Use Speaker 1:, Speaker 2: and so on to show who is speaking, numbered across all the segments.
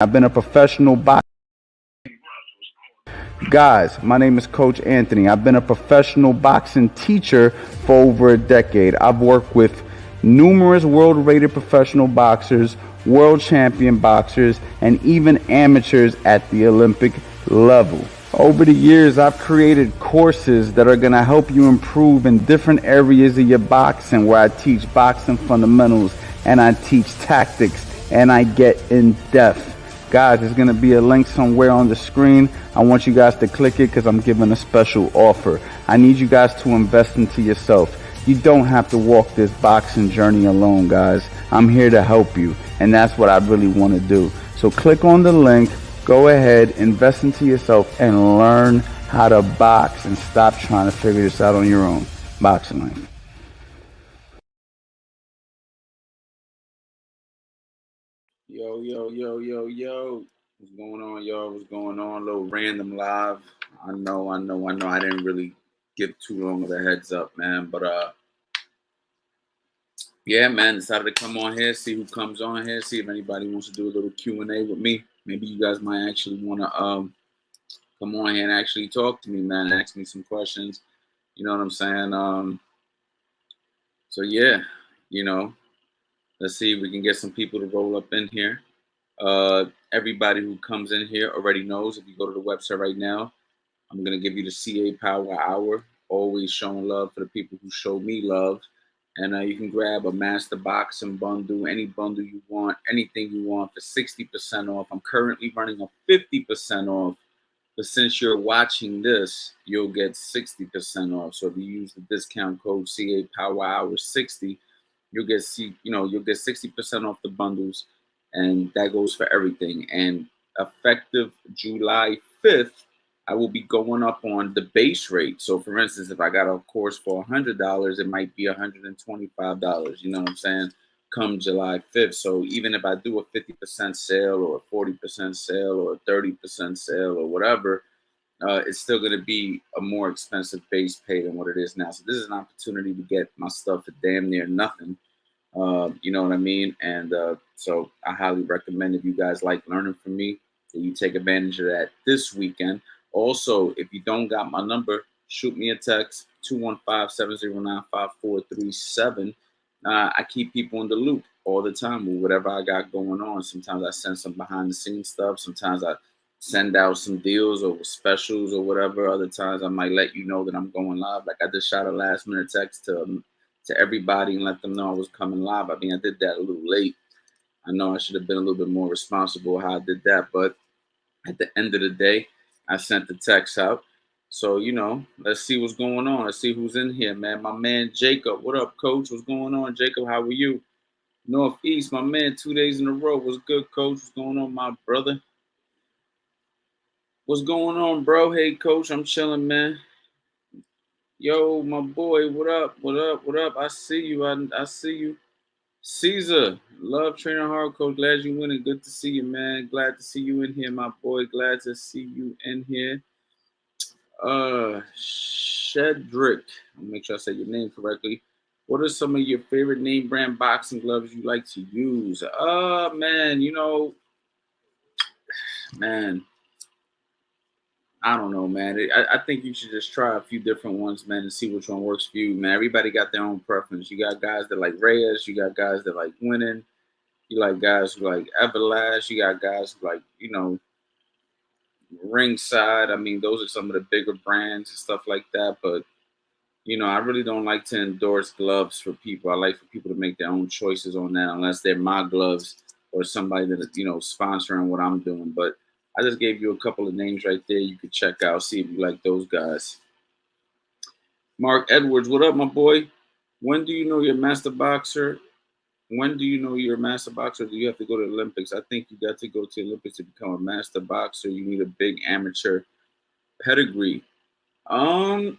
Speaker 1: I've been a professional boxer. Guys, my name is Coach Anthony. I've been a professional boxing teacher for over a decade. I've worked with numerous world-rated professional boxers, world champion boxers, and even amateurs at the Olympic level. Over the years, I've created courses that are going to help you improve in different areas of your boxing, where I teach boxing fundamentals and I teach tactics and I get in depth. Guys, there's going to be a link somewhere on the screen. I want you guys to click it because I'm giving a special offer. I need you guys to invest into yourself. You don't have to walk this boxing journey alone, guys. I'm here to help you, and that's what I really want to do. So click on the link, go ahead, invest into yourself, and learn how to box and stop trying to figure this out on your own. Boxing life. Yo. What's going on, y'all? What's going on? A little random live. I know. I didn't really give too long of a heads up, man. But yeah, man, decided to come on here, see who comes on here, see if anybody wants to do a little Q&A with me. Maybe you guys might actually want to come on here and actually talk to me, man, ask me some questions. You know what I'm saying? So yeah, you know, let's see if we can get some people to roll up in here. Everybody who comes in here already knows, if you go to the website right now, I'm going to give you the CA Power Hour, always showing love for the people who show me love. And you can grab a Master Boxing bundle, any bundle you want, anything you want for 60% off. I'm currently running a 50% off, but since you're watching this, you'll get 60% off. So if you use the discount code CA Power Hour 60, you'll get 60% off the bundles, and that goes for everything. And effective July 5th, I will be going up on the base rate. So for instance, if I got a course for $100, it might be $125. You know what I'm saying? Come July 5th. So even if I do a 50% sale or a 40% sale or a 30% sale or whatever, it's still going to be a more expensive base pay than what it is now. So this is an opportunity to get my stuff for damn near nothing. You know what I mean? And so I highly recommend, if you guys like learning from me, that you take advantage of that this weekend. Also, if you don't got my number, shoot me a text, 215-709-5437. I keep people in the loop all the time with whatever I got going on. Sometimes I send some behind the scenes stuff. Sometimes I send out some deals or specials or whatever. Other times I might let you know that I'm going live. Like I just shot a last minute text to everybody and let them know I was coming live. I mean, I did that a little late. I know I should have been a little bit more responsible how I did that, but at the end of the day, I sent the text out. So, you know, let's see what's going on. Let's see who's in here, man. My man Jacob. What up, coach? What's going on, Jacob? How are you? Northeast, my man, 2 days in a row. What's good, coach? What's going on, my brother? What's going on, bro? Hey, coach, I'm chilling, man. Yo, my boy, what up? What up? I see you. I see you. Caesar, love training hard, coach. Glad you winning. Good to see you, man. Glad to see you in here, my boy. Glad to see you in here. Shedrick, I'll make sure I say your name correctly. What are some of your favorite name brand boxing gloves you like to use? Man, man, I don't know, man. I think you should just try a few different ones, man, and see which one works for you, man. Everybody got their own preference. You got guys that like Reyes, you got guys that like winning. You like guys who like Everlast. You got guys who like, Ringside. I mean, those are some of the bigger brands and stuff like that. But, I really don't like to endorse gloves for people. I like for people to make their own choices on that, unless they're my gloves or somebody that is, sponsoring what I'm doing. But I just gave you a couple of names right there you could check out, see if you like those guys. Mark Edwards, what up, my boy? When do you know you're a master boxer? When do you know you're a master boxer? Do you have to go to the Olympics? I think you got to go to the Olympics to become a master boxer. You need a big amateur pedigree. I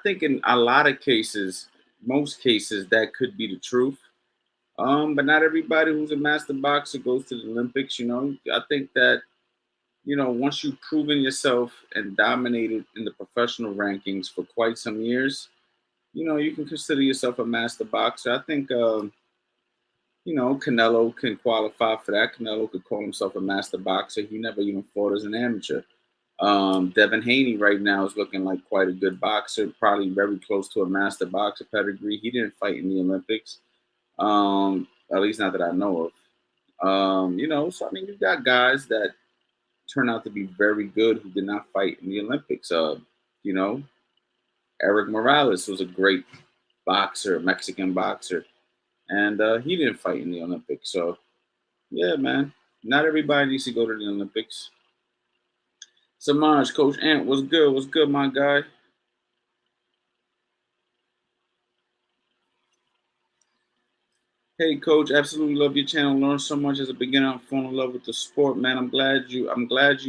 Speaker 1: think in a lot of cases, most cases, that could be the truth. But not everybody who's a master boxer goes to the Olympics. I think that, once you've proven yourself and dominated in the professional rankings for quite some years, you can consider yourself a master boxer. I think, Canelo can qualify for that. Canelo could call himself a master boxer. He never even fought as an amateur. Devin Haney right now is looking like quite a good boxer, probably very close to a master boxer pedigree. He didn't fight in the Olympics, at least not that I know of. So I mean, you got guys that turn out to be very good who did not fight in the Olympics. You know, Eric Morales was a great boxer, Mexican boxer, and he didn't fight in the Olympics. So yeah, man, not everybody needs to go to the Olympics. Samaj, Coach Ant, what's good? What's good, my guy? Hey, Coach, absolutely love your channel. Learned so much as a beginner. I'm falling in love with the sport, man. I'm glad you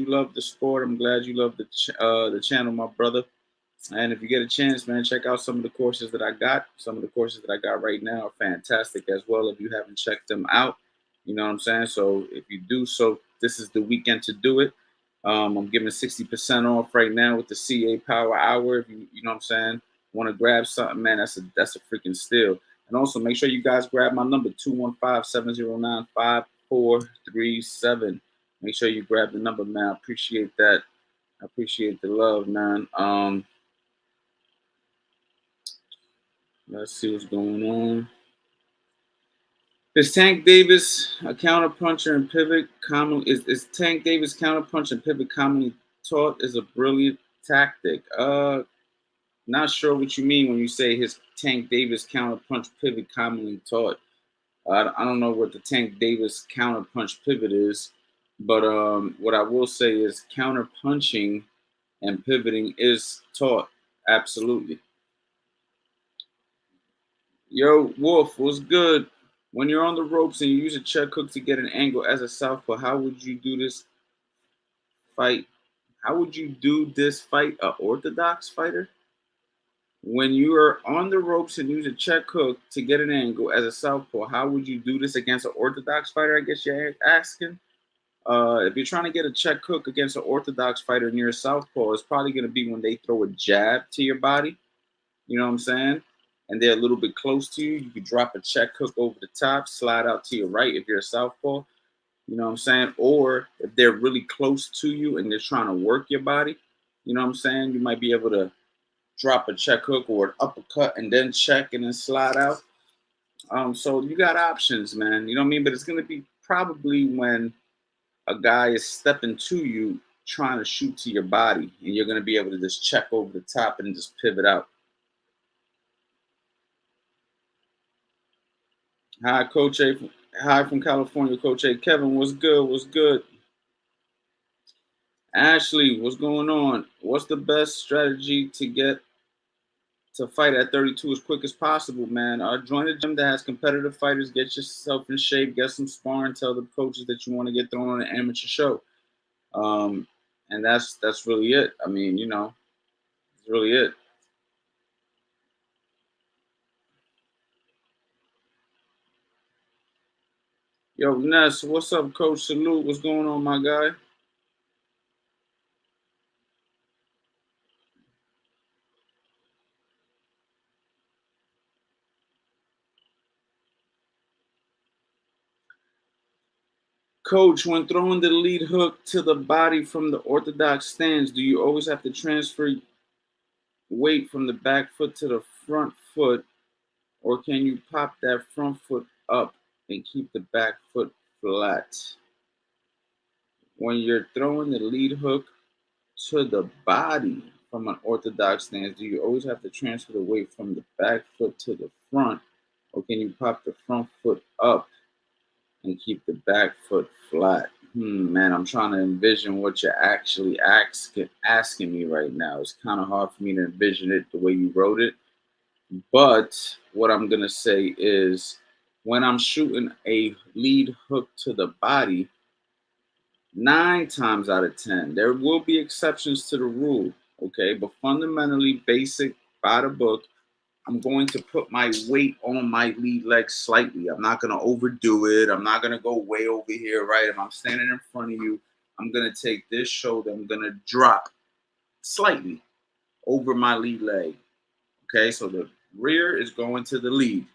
Speaker 1: love the sport. I'm glad you love the channel, my brother. And if you get a chance, man, check out some of the courses that I got. Some of the courses that I got right now are fantastic as well. If you haven't checked them out, you know what I'm saying? So if you do so, this is the weekend to do it. I'm giving 60% off right now with the CA Power Hour. If you know what I'm saying, want to grab something, man, that's a freaking steal. And also make sure you guys grab my number 215-709-5437. Make sure you grab the number, man. I appreciate that. I appreciate the love, man. Let's see what's going on. Is Tank Davis a counterpuncher and pivot common? Is Tank Davis counterpunch and pivot commonly taught is a brilliant tactic? Not sure what you mean when you say his Tank Davis counterpunch pivot commonly taught. I don't know what the Tank Davis counterpunch pivot is, but what I will say is counterpunching and pivoting is taught. Absolutely. Yo, Wolf, what's good? When you're on the ropes and you use a check hook to get an angle as a southpaw, how would you do this fight? How would you do this fight a orthodox fighter? When you are on the ropes and use a check hook to get an angle as a southpaw, how would you do this against an orthodox fighter? I guess you're asking. If you're trying to get a check hook against an orthodox fighter and you're a southpaw, it's probably going to be when they throw a jab to your body. You know what I'm saying? And they're a little bit close to you. You could drop a check hook over the top, slide out to your right if you're a southpaw. You know what I'm saying? Or if they're really close to you and they're trying to work your body, you know what I'm saying? You might be able to drop a check hook or an uppercut and then check and then slide out. So you got options, man. You know what I mean? But it's going to be probably when a guy is stepping to you trying to shoot to your body and you're going to be able to just check over the top and just pivot out. Hi, Coach A. Hi from California, Coach A. Kevin, what's good? What's good? Ashley, what's going on? What's the best strategy to get to fight at 32 as quick as possible, man? Join a gym that has competitive fighters. Get yourself in shape. Get some sparring. Tell the coaches that you want to get thrown on an amateur show. And that's really it. I mean, it's really it. Yo, Ness, what's up, Coach? Salute. What's going on, my guy? Coach, when throwing the lead hook to the body from the orthodox stance, do you always have to transfer weight from the back foot to the front foot, or can you pop that front foot up and keep the back foot flat? When you're throwing the lead hook to the body from an orthodox stance, do you always have to transfer the weight from the back foot to the front, or can you pop the front foot up and keep the back foot flat? Man, I'm trying to envision what you're actually asking me right now. It's kind of hard for me to envision it the way you wrote it. But what I'm going to say is when I'm shooting a lead hook to the body, 9 times out of 10, there will be exceptions to the rule. Okay. But fundamentally, basic by the book, I'm going to put my weight on my lead leg slightly. I'm not going to overdo it. I'm not going to go way over here, right? If I'm standing in front of you, I'm going to take this shoulder. I'm going to drop slightly over my lead leg. Okay, so the rear is going to the lead.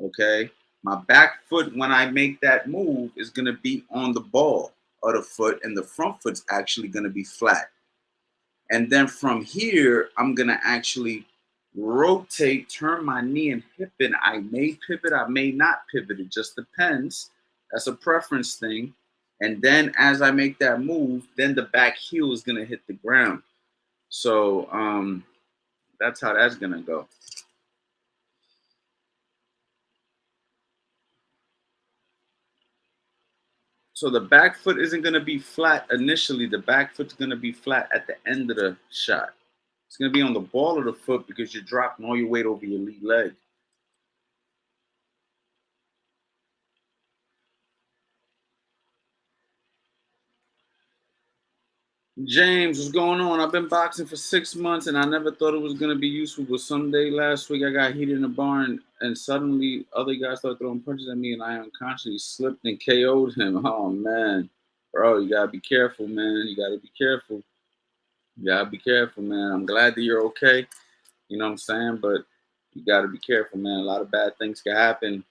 Speaker 1: Okay, My back foot, when I make that move, is going to be on the ball of the foot, and the front foot's actually going to be flat. And then from here, I'm going to actually rotate, turn my knee and hip it. I may pivot, I may not pivot. It just depends. That's a preference thing. And then as I make that move, then the back heel is going to hit the ground. So that's how that's going to go. So the back foot isn't going to be flat initially. The back foot's going to be flat at the end of the shot. It's going to be on the ball of the foot because you're dropping all your weight over your lead leg. James, what's going on? I've been boxing for 6 months and I never thought it was going to be useful. But someday last week I got heated in the barn and suddenly other guys started throwing punches at me and I unconsciously slipped and KO'd him. Oh, man. Bro, you got to be careful, man. You got to be careful. You got to be careful, man. I'm glad that you're okay. You know what I'm saying? But you got to be careful, man. A lot of bad things can happen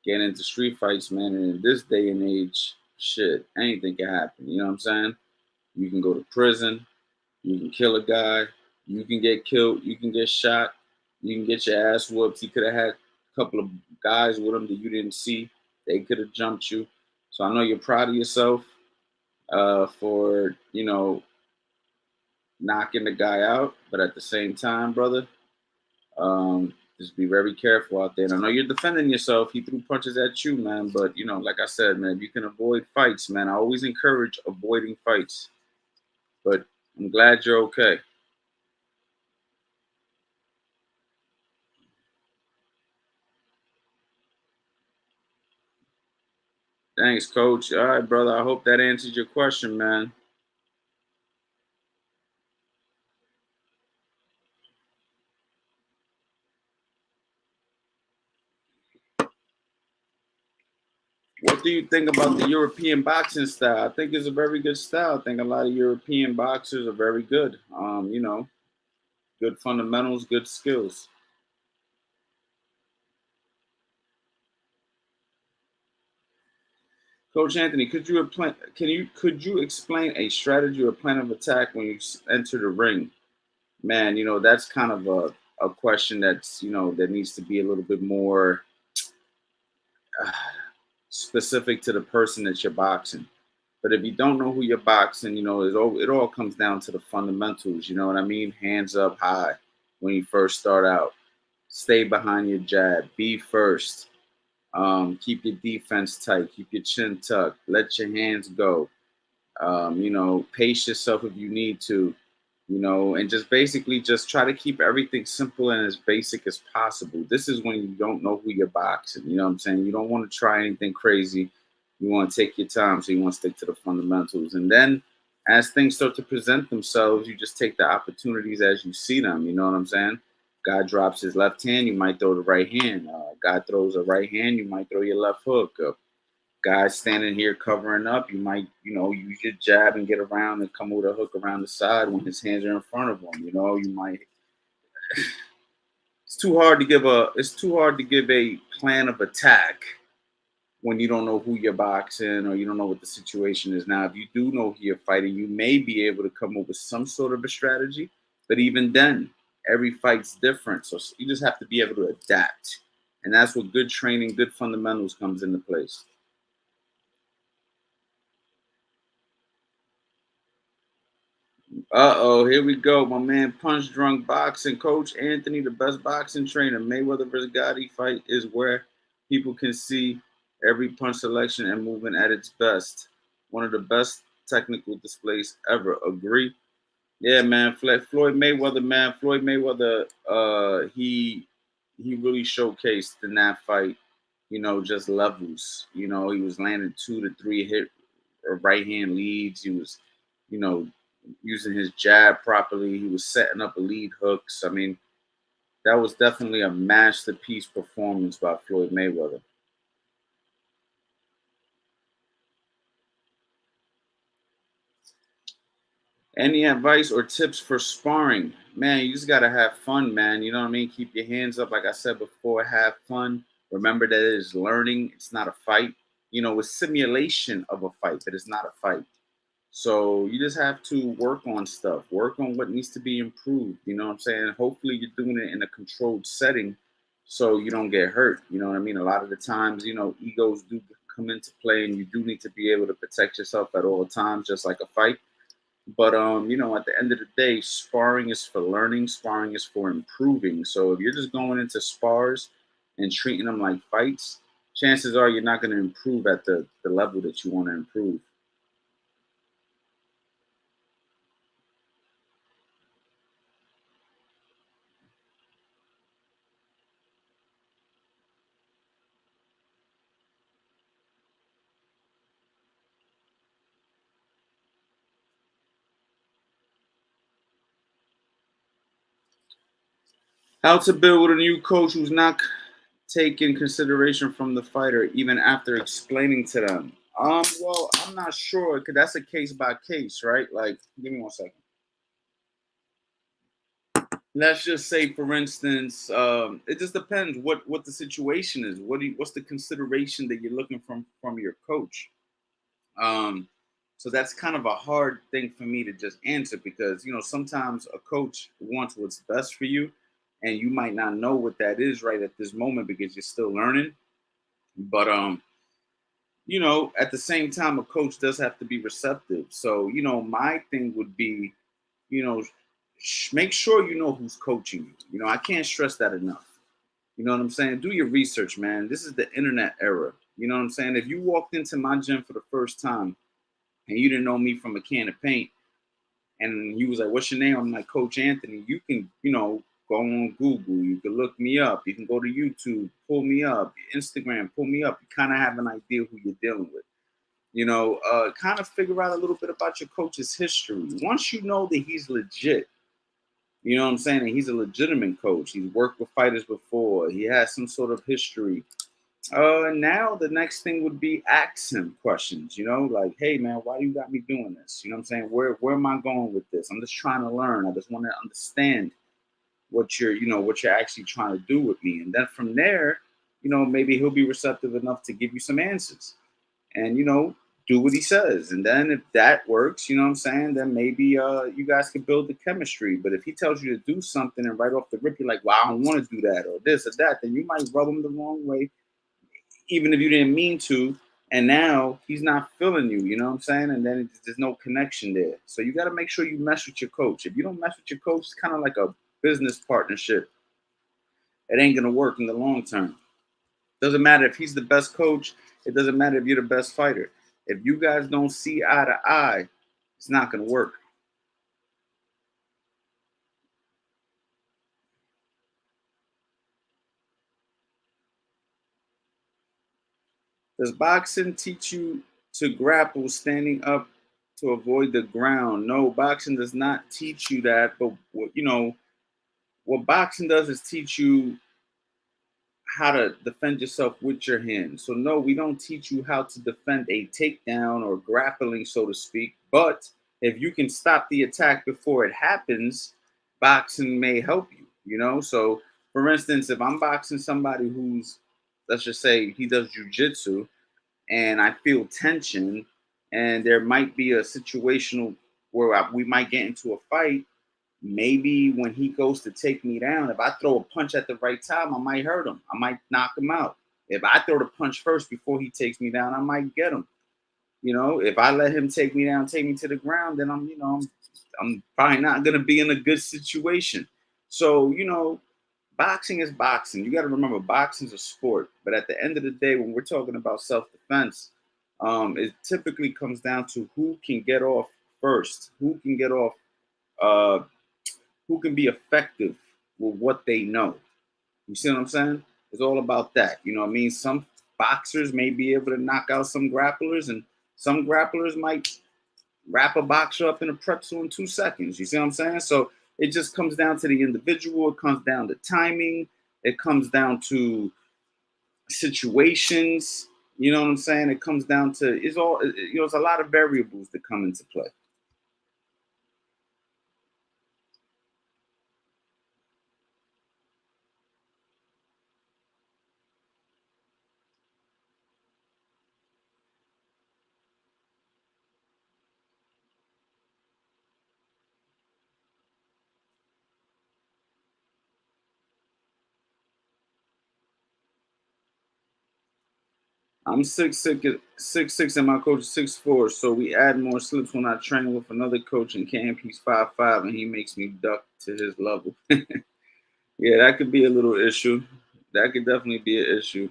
Speaker 1: getting into street fights, man. And in this day and age, shit, anything can happen. You know what I'm saying? You can go to prison. You can kill a guy. You can get killed. You can get shot. You can get your ass whooped. He could have had a couple of guys with him that you didn't see. They could have jumped you. So I know you're proud of yourself for, knocking the guy out. But at the same time, brother, just be very careful out there. And I know you're defending yourself. He threw punches at you, man. But, like I said, man, if you can avoid fights, man, I always encourage avoiding fights. But I'm glad you're okay. Thanks, coach. All right, brother. I hope that answers your question, man. What do you think about the European boxing style? I think it's a very good style. I think a lot of European boxers are very good. Good fundamentals, good skills. Coach Anthony, could you explain a strategy or plan of attack when you enter the ring? Man, that's kind of a question that's that needs to be a little bit more uh, specific to the person that you're boxing. But if you don't know who you're boxing, it all comes down to the fundamentals. You know what I mean? Hands up high when you first start out. Stay behind your jab. Be first. Keep your defense tight. Keep your chin tucked. Let your hands go. Pace yourself if you need to, and just basically just try to keep everything simple and as basic as possible. This is when you don't know who you're boxing. You know what I'm saying? You don't want to try anything crazy. You want to take your time, so you want to stick to the fundamentals. And then as things start to present themselves, you just take the opportunities as you see them. You know what I'm saying? Guy drops his left hand, you might throw the right hand. Guy throws a right hand, you might throw your left hook. Guy standing here covering up, you might, use your jab and get around and come with a hook around the side when his hands are in front of him. You might. It's too hard to give a plan of attack when you don't know who you're boxing or you don't know what the situation is. Now, if you do know who you're fighting, you may be able to come up with some sort of a strategy. But even then, every fight's different. So you just have to be able to adapt. And that's what good training, good fundamentals comes into place. Uh-oh, here we go. My man Punch Drunk Boxing. Coach Anthony, the best boxing trainer. Mayweather versus Gotti fight is where people can see every punch selection and movement at its best. One of the best technical displays ever. Agree? Yeah, man. Floyd Mayweather, man. Floyd Mayweather, he really showcased in that fight, just levels. He was landing 2 to 3 hit or right hand leads. He was, you know, using his jab properly. He was setting up lead hooks. I mean, that was definitely a masterpiece performance by Floyd Mayweather. Any advice or tips for sparring? Man, you just gotta have fun, man. You know what I mean? Keep your hands up, like I said before. Have fun. Remember that it is learning. It's not a fight. It's simulation of a fight, but it's not a fight. So you just have to work on stuff, work on what needs to be improved. You know what I'm saying? Hopefully you're doing it in a controlled setting so you don't get hurt. You know what I mean? A lot of the times, egos do come into play and you do need to be able to protect yourself at all times, just like a fight. But at the end of the day, sparring is for learning, sparring is for improving. So if you're just going into spars and treating them like fights, chances are you're not going to improve at the level that you want to improve. How to build with a new coach who's not taking consideration from the fighter even after explaining to them. Well, I'm not sure because that's a case by case, right? Like, give me 1 second. Let's just say, for instance, it just depends what the situation is. What's the consideration that you're looking from your coach? Um, so that's kind of a hard thing for me to just answer because sometimes a coach wants what's best for you, and you might not know what that is right at this moment because you're still learning. But at the same time, a coach does have to be receptive. So my thing would be, you know, make sure you know who's coaching you. I can't stress that enough. You know what I'm saying? Do your research, man. This is the internet era. You know what I'm saying? If you walked into my gym for the first time and you didn't know me from a can of paint, and you was like, "What's your name?" I'm like, "Coach Anthony." You can, go on Google. You can look me up. You can go to YouTube, pull me up, Instagram, pull me up. You kind of have an idea who you're dealing with. Kind of figure out a little bit about your coach's history. Once you know that he's legit, you know what I'm saying, and he's a legitimate coach. He's worked with fighters before. He has some sort of history. Now the next thing would be ask him questions, like, "Hey man, why you got me doing this?" You know what I'm saying? Where am I going with this? I'm just trying to learn. I just want to understand what you're actually trying to do with me. And then from there, maybe he'll be receptive enough to give you some answers. And do what he says. And then if that works, you know what I'm saying, then maybe you guys can build the chemistry. But if he tells you to do something and right off the rip you're like, "Well, I don't want to do that," or this or that, then you might rub him the wrong way even if you didn't mean to. And now he's not feeling you, you know what I'm saying? And then there's no connection there. So you got to make sure you mess with your coach. If you don't mess with your coach, it's kind of like a business partnership. It ain't going to work in the long term. Doesn't matter if he's the best coach. It doesn't matter if you're the best fighter. If you guys don't see eye to eye, it's not going to work. Does boxing teach you to grapple standing up to avoid the ground? No, boxing does not teach you that. But what boxing does is teach you how to defend yourself with your hands. So no, we don't teach you how to defend a takedown or grappling, so to speak. But if you can stop the attack before it happens, boxing may help you. So for instance, if I'm boxing somebody who's, let's just say he does jujitsu, and I feel tension, and there might be a situational where we might get into a fight. Maybe when he goes to take me down, if I throw a punch at the right time, I might hurt him. I might knock him out. If I throw the punch first before he takes me down, I might get him. If I let him take me down, take me to the ground, then I'm probably not gonna be in a good situation. So, boxing is boxing. You got to remember, boxing is a sport. But at the end of the day, when we're talking about self-defense, it typically comes down to who can get off first, who can get off, uh, who can be effective with what they know. You see what I'm saying? It's all about that. You know what I mean? Some boxers may be able to knock out some grapplers, and some grapplers might wrap a boxer up in a pretzel in 2 seconds. You see what I'm saying? So it just comes down to the individual. It comes down to timing. It comes down to situations. You know what I'm saying? It comes down to it's a lot of variables that come into play. I'm 6'6", and my coach is 6'4". So we add more slips when I train with another coach in camp. He's 5'5", and he makes me duck to his level. Yeah, that could be a little issue. That could definitely be an issue.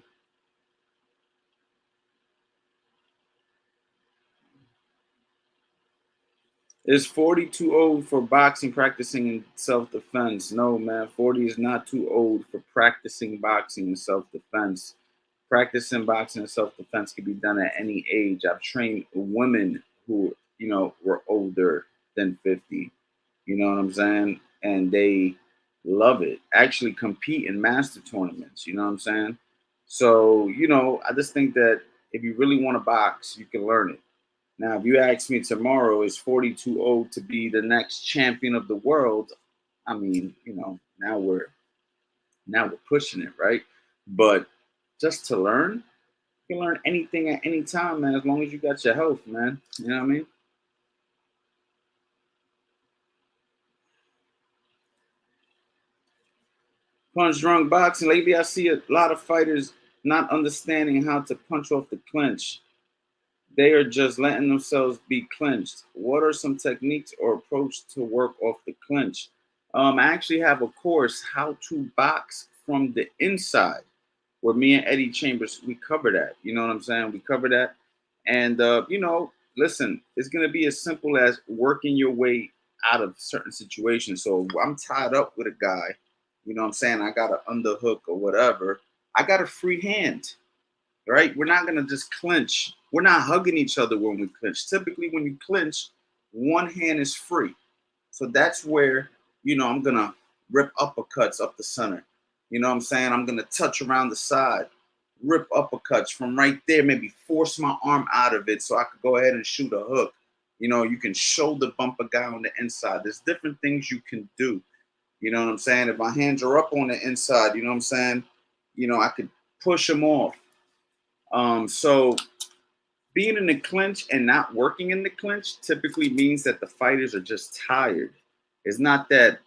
Speaker 1: Is 40 too old for boxing, practicing in self defense? No, man. 40 is not too old for practicing boxing in self defense. Practicing boxing and self defense can be done at any age. I've trained women who, were older than 50. You know what I'm saying? And they love it. Actually compete in master tournaments. You know what I'm saying? So, I just think that if you really want to box, you can learn it. Now, if you ask me tomorrow, is 40 too old to be the next champion of the world? I mean, now we're pushing it, right? But just to learn, you can learn anything at any time, man, as long as you got your health, man. You know what I mean? Punch drunk boxing. Lately, I see a lot of fighters not understanding how to punch off the clinch. They are just letting themselves be clinched. What are some techniques or approach to work off the clinch? I actually have a course, How to Box from the Inside, where me and Eddie Chambers, we cover that. You know what I'm saying? We cover that. And, listen, it's going to be as simple as working your way out of certain situations. So I'm tied up with a guy, you know what I'm saying? I got an underhook or whatever. I got a free hand, right? We're not going to just clinch. We're not hugging each other when we clinch. Typically, when you clinch, one hand is free. So that's where, I'm going to rip uppercuts up the center. You know what I'm saying? I'm going to touch around the side, rip uppercuts from right there, maybe force my arm out of it so I could go ahead and shoot a hook. You can shoulder bump a guy on the inside. There's different things you can do. You know what I'm saying? If my hands are up on the inside, you know what I'm saying? I could push them off. So being in the clinch and not working in the clinch typically means that the fighters are just tired. It's not that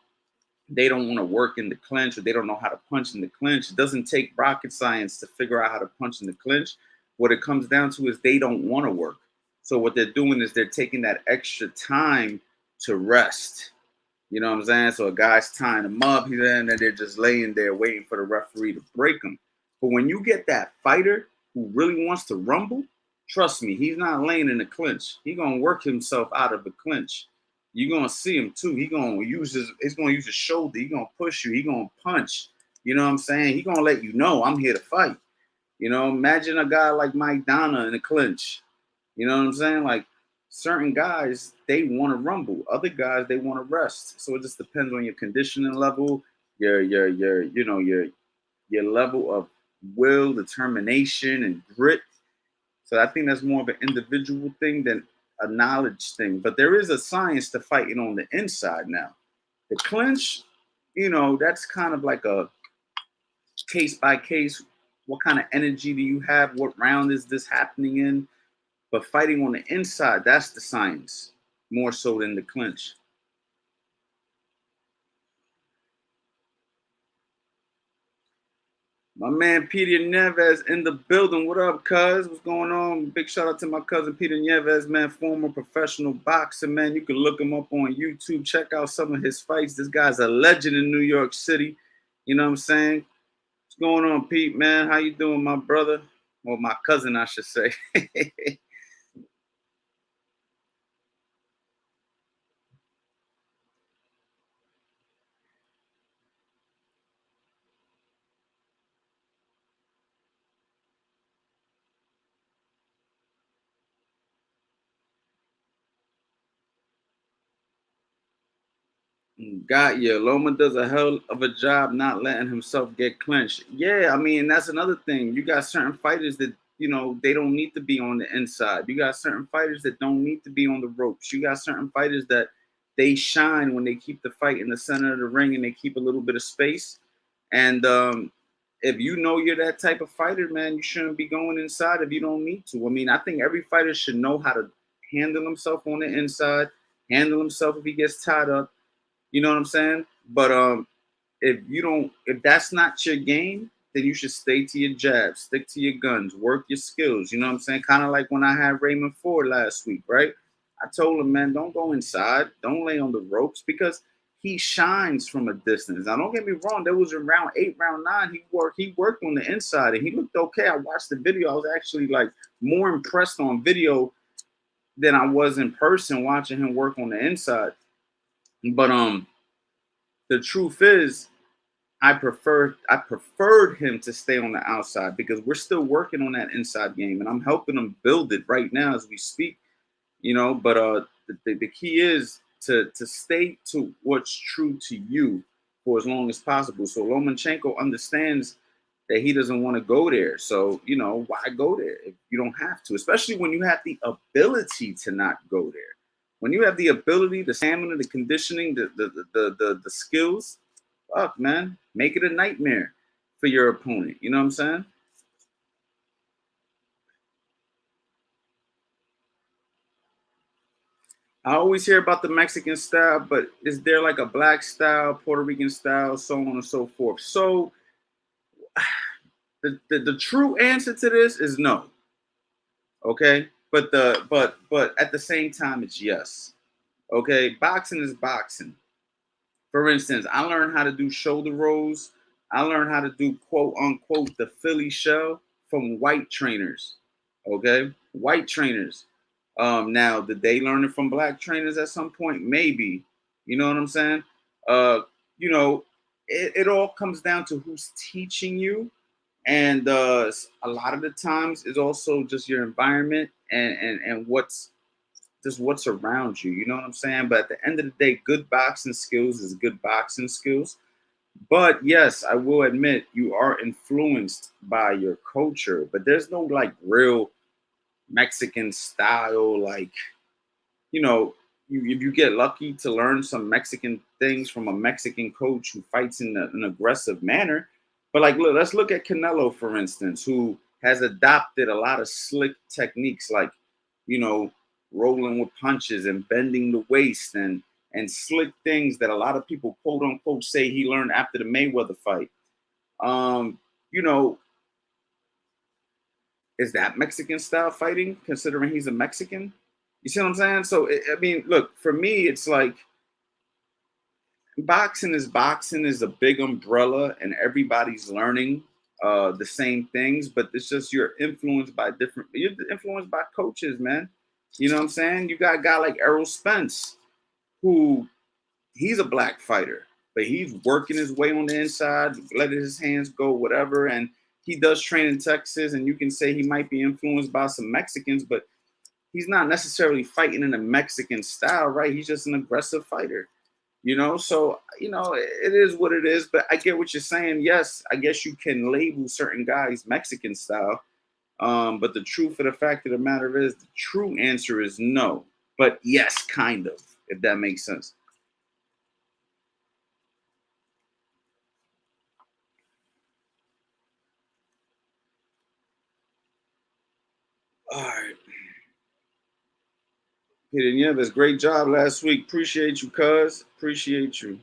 Speaker 1: they don't want to work in the clinch or they don't know how to punch in the clinch. It doesn't take rocket science to figure out how to punch in the clinch. What it comes down to is they don't want to work. So what they're doing is they're taking that extra time to rest. You know what I'm saying? So a guy's tying them up, and they're just laying there waiting for the referee to break them. But when you get that fighter who really wants to rumble, trust me, he's not laying in the clinch. He's gonna work himself out of the clinch. You're gonna see him too. He's gonna use his shoulder, he's gonna push you, he's gonna punch. You know what I'm saying? He's gonna let you know I'm here to fight. Imagine a guy like Mike Donna in the clinch. You know what I'm saying? Like certain guys, they want to rumble. Other guys, they want to rest. So it just depends on your conditioning level, your level of will, determination, and grit. So I think that's more of an individual thing than a knowledge thing. But there is a science to fighting on the inside now. The clinch, that's kind of like a case by case. What kind of energy do you have? What round is this happening in? But fighting on the inside, that's the science, more so than the clinch. My man Peter Neves in the building. What up, cuz? What's going on? Big shout out to my cousin Peter Neves, man, former professional boxer, man. You can look him up on YouTube. Check out some of his fights. This guy's a legend in New York City. You know what I'm saying? What's going on, Pete, man? How you doing, my brother? Or my cousin, I should say. Got you. Loma does a hell of a job not letting himself get clinched. Yeah, I mean, that's another thing. You got certain fighters that, they don't need to be on the inside. You got certain fighters that don't need to be on the ropes. You got certain fighters that they shine when they keep the fight in the center of the ring and they keep a little bit of space. And if you know you're that type of fighter, man, you shouldn't be going inside if you don't need to. I mean, I think every fighter should know how to handle himself on the inside, handle himself if he gets tied up. You know what I'm saying? But if that's not your game, then you should stay to your jabs, stick to your guns, work your skills. You know what I'm saying? Kind of like when I had Raymond Ford last week, right? I told him, man, don't go inside, don't lay on the ropes because he shines from a distance. Now, don't get me wrong. There was in round 8, round 9. He worked on the inside and he looked okay. I watched the video. I was actually like more impressed on video than I was in person watching him work on the inside. But the truth is, I preferred him to stay on the outside because we're still working on that inside game, and I'm helping him build it right now as we speak. You know, but the key is to stay to what's true to you for as long as possible. So Lomachenko understands that he doesn't want to go there. So, you know, why go there if you don't have to, especially when you have the ability to not go there. When you have the ability, the stamina, the conditioning, the skills, fuck, man, make it a nightmare for your opponent. You know what I'm saying? I always hear about the Mexican style, but is there like a black style, Puerto Rican style, so on and so forth? So the true answer to this is no. Okay. But at the same time, it's yes. Okay. Boxing is boxing. For instance, I learned how to do shoulder rolls. I learned how to do quote unquote the Philly shell from white trainers. Okay, white trainers. Now, did they learn it from black trainers at some point? Maybe. You know what I'm saying? Uh, you know, it all comes down to who's teaching you, and a lot of the times it's also just your environment and what's around you. You know what I'm saying? But at the end of the day, good boxing skills is good boxing skills. But yes, I will admit you are influenced by your culture, but there's no like real Mexican style, like, you know, if you get lucky to learn some Mexican things from a Mexican coach who fights in an aggressive manner. But like, look, let's look at Canelo, for instance, who has adopted a lot of slick techniques, like, you know, rolling with punches and bending the waist and slick things that a lot of people quote unquote say he learned after the Mayweather fight. You know, is that Mexican style fighting, considering he's a Mexican? You see what I'm saying? So, I mean, look, for me, it's like boxing is a big umbrella, and everybody's learning the same things, but it's just you're influenced by coaches, man. You know what I'm saying? You got a guy like Errol Spence, who he's a black fighter, but he's working his way on the inside, letting his hands go, whatever. And he does train in Texas, and you can say he might be influenced by some Mexicans, but he's not necessarily fighting in a Mexican style, right? He's just an aggressive fighter, you know? So, you know, it is what it is, but I get what you're saying. Yes, I guess you can label certain guys Mexican style. But the truth of the fact of the matter is, the true answer is no. But yes, kind of, if that makes sense. All right. Peter, yeah, that's great job last week. Appreciate you, cuz. Appreciate you.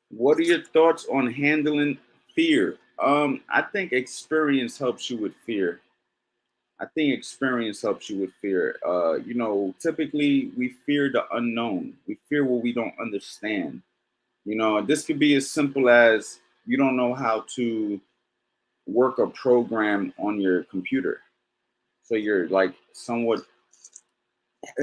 Speaker 1: What are your thoughts on handling fear? I think experience helps you with fear. I think experience helps you with fear. You know, typically we fear the unknown. We fear what we don't understand. You know, this could be as simple as you don't know how to work a program on your computer. So you're like somewhat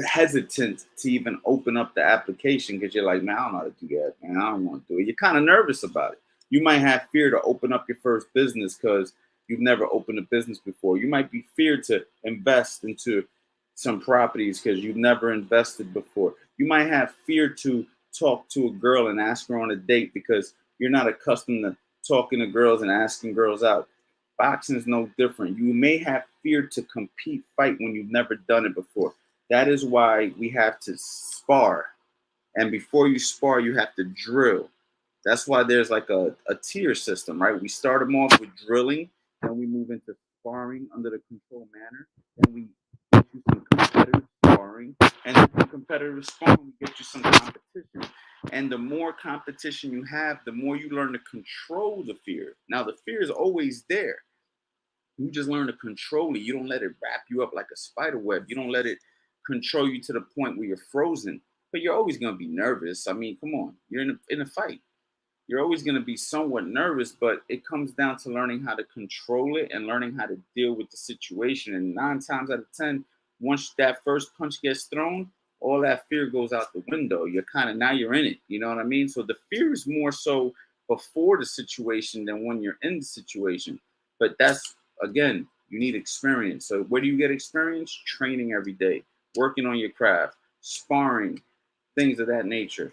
Speaker 1: hesitant to even open up the application because you're like, man, I don't know how to do that, man. I don't want to do it. You're kind of nervous about it. You might have fear to open up your first business because you've never opened a business before. You might be feared to invest into some properties because you've never invested before. You might have fear to talk to a girl and ask her on a date because you're not accustomed to talking to girls and asking girls out. Boxing is no different. You may have fear to compete, fight when you've never done it before. That is why we have to spar. And before you spar, you have to drill. That's why there's like a tier system, right? We start them off with drilling, then we move into sparring under the control manner. Then we get you some competitive sparring. And then from competitive sparring, we get you some competition. And the more competition you have, the more you learn to control the fear. Now, the fear is always there. You just learn to control it. You don't let it wrap you up like a spider web. You don't let it control you to the point where you're frozen. But you're always going to be nervous. I mean, come on. You're in a fight. You're always going to be somewhat nervous, but it comes down to learning how to control it and learning how to deal with the situation. And 9 times out of 10, once that first punch gets thrown, all that fear goes out the window. You're kind of now you're in it. You know what I mean? So the fear is more so before the situation than when you're in the situation. But that's, again, you need experience. So where do you get experience? Training every day, working on your craft, sparring, things of that nature.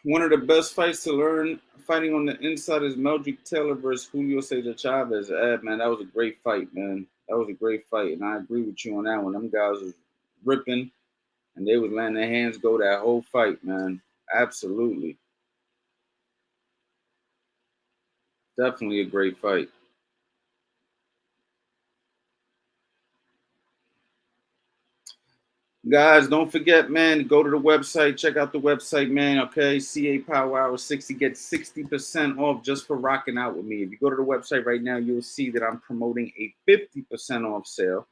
Speaker 1: One of the best fights to learn fighting on the inside is Meldrick Taylor versus Julio Cesar Chavez. Man, that was a great fight, man. That was a great fight, and I agree with you on that one. Them guys was ripping, and they was letting their hands go that whole fight, man. Absolutely, definitely a great fight. Guys, don't forget, man, go to the website, check out the website, man. Okay, CA Power Hour 60 gets 60% off just for rocking out with me. If you go to the website right now, you'll see that I'm promoting a 50% off sale.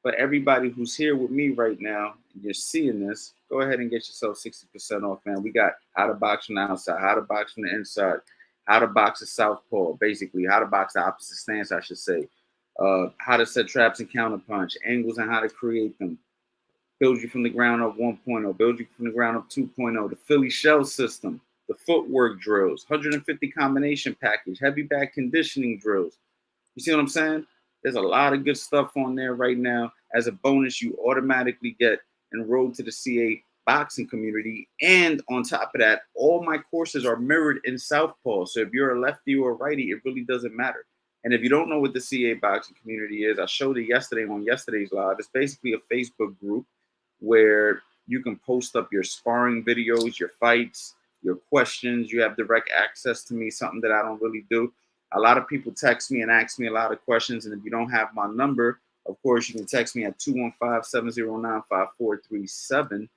Speaker 1: But everybody who's here with me right now, and you're seeing this, go ahead and get yourself 60% off, man. We got how to box from the outside, how to box from the inside, how to box a southpaw, basically, how to box the opposite stance, I should say, how to set traps and counterpunch, angles and how to create them, build you from the ground up 1.0, build you from the ground up 2.0, the Philly shell system, the footwork drills, 150 combination package, heavy back conditioning drills. You see what I'm saying? There's a lot of good stuff on there right now. As a bonus, you automatically get enrolled to the CA boxing community. And on top of that, all my courses are mirrored in Southpaw. So if you're a lefty or a righty, it really doesn't matter. And if you don't know what the CA boxing community is, I showed it yesterday on yesterday's live. It's basically a Facebook group where you can post up your sparring videos, your fights, your questions. You have direct access to me, something that I don't really do. A lot of people text me and ask me a lot of questions. And if you don't have my number, of course, you can text me at 215-709-5437.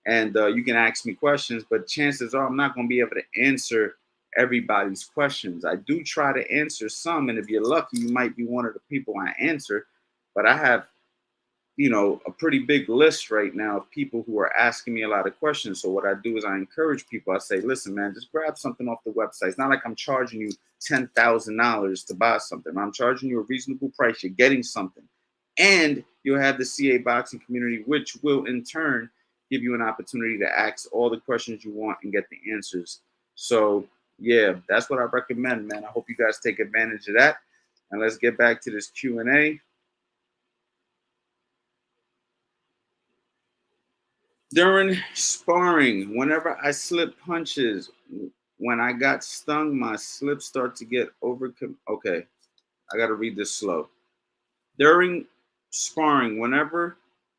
Speaker 1: And you can ask me questions. But chances are I'm not going to be able to answer everybody's questions. I do try to answer some. And if you're lucky, you might be one of the people I answer. But I have a pretty big list right now of people who are asking me a lot of questions. So what I do is I encourage people. I say, listen, man, just grab something off the website. It's not like I'm charging you $10,000 to buy something. I'm charging you a reasonable price. You're getting something. And you'll have the CA boxing community, which will in turn give you an opportunity to ask all the questions you want and get the answers. So yeah, that's what I recommend, man. I hope you guys take advantage of that. And let's get back to this Q&A. During sparring, whenever I slip punches, when I got stung, my slips start to get over. Okay, I got to read this slow. During sparring, whenever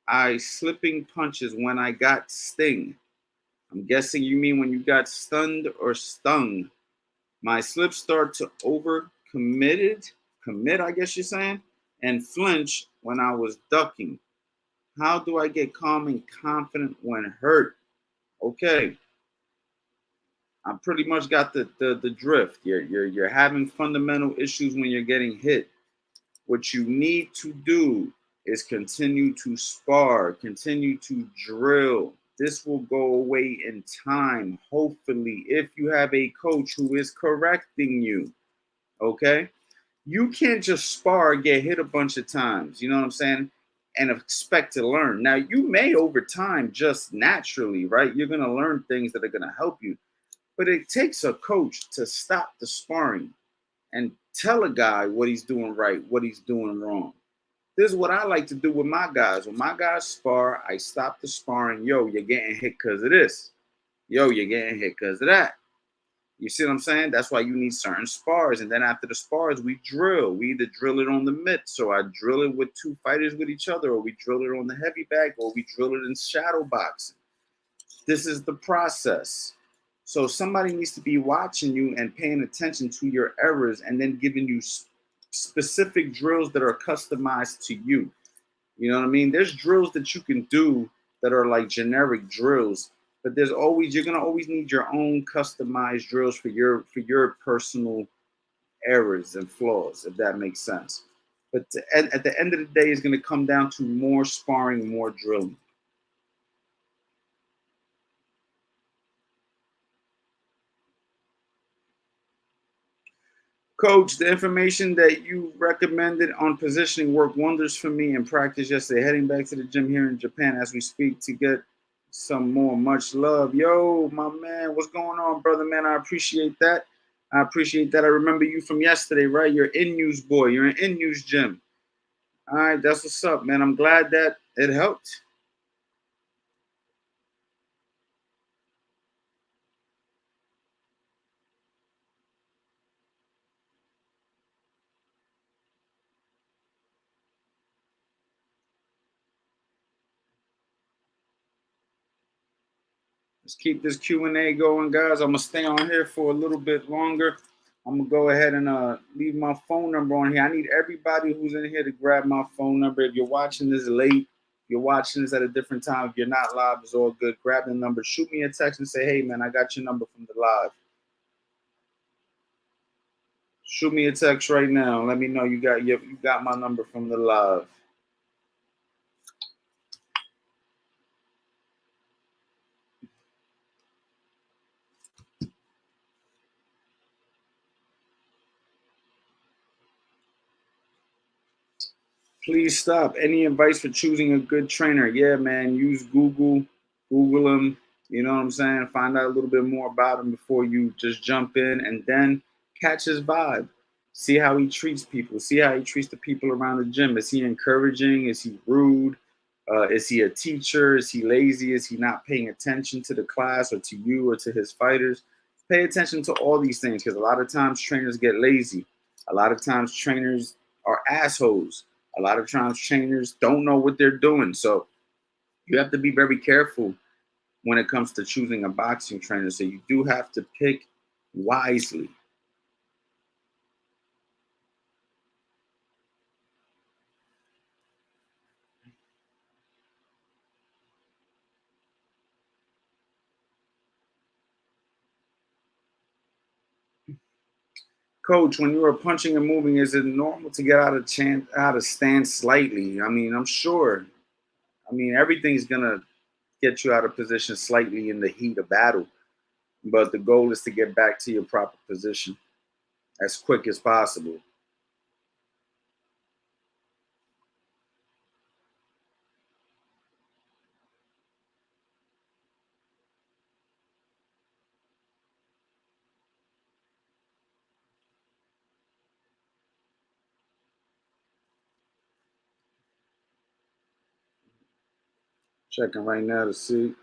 Speaker 1: I slipping punches, when I got sting, I'm guessing you mean when you got stunned or stung. My slips start to commit, I guess you're saying, and flinch when I was ducking. How do I get calm and confident when hurt? Okay, I pretty much got the drift. You're having fundamental issues when you're getting hit. What you need to do is continue to spar, continue to drill. This will go away in time, hopefully, if you have a coach who is correcting you. Okay? You can't just spar, get hit a bunch of times, you know what I'm saying? And expect to learn. Now, you may over time just naturally, right? You're going to learn things that are going to help you. But it takes a coach to stop the sparring and tell a guy what he's doing right, what he's doing wrong. This is what I like to do with my guys. When my guys spar, I stop the sparring. Yo, you're getting hit because of this. Yo, you're getting hit because of that. You see what I'm saying? That's why you need certain spars. And then after the spars, we drill. We either drill it on the mitt. So I drill it with two fighters with each other, or we drill it on the heavy bag, or we drill it in shadow boxing. This is the process. So somebody needs to be watching you and paying attention to your errors and then giving you specific drills that are customized to you. You know what I mean? There's drills that you can do that are like generic drills, but you're gonna always need your own customized drills for your personal errors and flaws, if that makes sense. But at the end of the day, it's gonna come down to more sparring, more drilling. Coach, the information that you recommended on positioning worked wonders for me in practice yesterday. Heading back to the gym here in Japan as we speak to get some more. Much love. Yo, my man, what's going on, brother, man? I appreciate that. I appreciate that. I remember you from yesterday, right? You're in news boy. You're an in news gym. All right, that's what's up, man. I'm glad that it helped. Let's keep this Q&A going, guys. I'm gonna stay on here for a little bit longer. I'm gonna go ahead and leave my phone number on here. I need everybody who's in here to grab my phone number. If you're watching this late, if you're watching this at a different time, if you're not live, it's all good. Grab the number, shoot me a text and say, hey man, I got your number from the live. Shoot me a text right now. Let me know you got my number from the live. Please stop. Any advice for choosing a good trainer? Yeah, man. Use Google. Google him. You know what I'm saying? Find out a little bit more about him before you just jump in, and then catch his vibe. See how he treats people. See how he treats the people around the gym. Is he encouraging? Is he rude? Is he a teacher? Is he lazy? Is he not paying attention to the class or to you or to his fighters? Pay attention to all these things, because a lot of times trainers get lazy. A lot of times trainers are assholes. A lot of times trainers don't know what they're doing. So you have to be very careful when it comes to choosing a boxing trainer. So you do have to pick wisely. Coach, when you are punching and moving, is it normal to get out of stance slightly? I mean, I'm sure. I mean, everything's gonna get you out of position slightly in the heat of battle, but the goal is to get back to your proper position as quick as possible. Checking right now to see.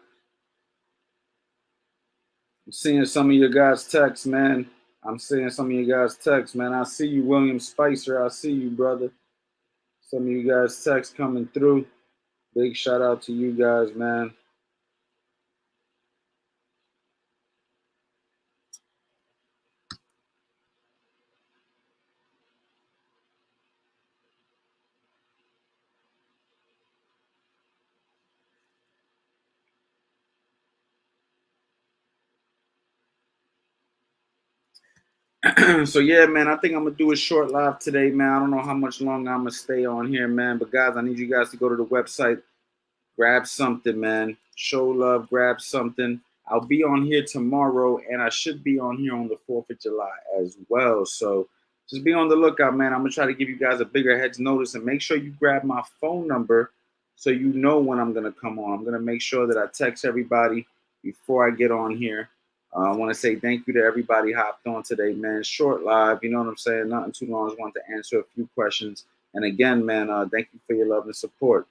Speaker 1: I'm seeing some of your guys' texts, man. I'm seeing some of you guys' texts, man. I see you, William Spicer. I see you, brother. Some of you guys' texts coming through. Big shout out to you guys, man. So yeah, man, I think I'm gonna do a short live today, man. I don't know how much longer I'm gonna stay on here, man. But guys, I need you guys to go to the website, grab something, man. Show love, grab something. I'll be on here tomorrow, and I should be on here on the 4th of July as well. So just be on the lookout, man. I'm gonna try to give you guys a bigger heads notice, and make sure you grab my phone number so you know when I'm gonna come on. I'm gonna make sure that I text everybody before I get on here. I want to say thank you to everybody hopped on today, man. Short live, you know what I'm saying? Nothing too long. I just wanted to answer a few questions And again, man, thank you for your love and support.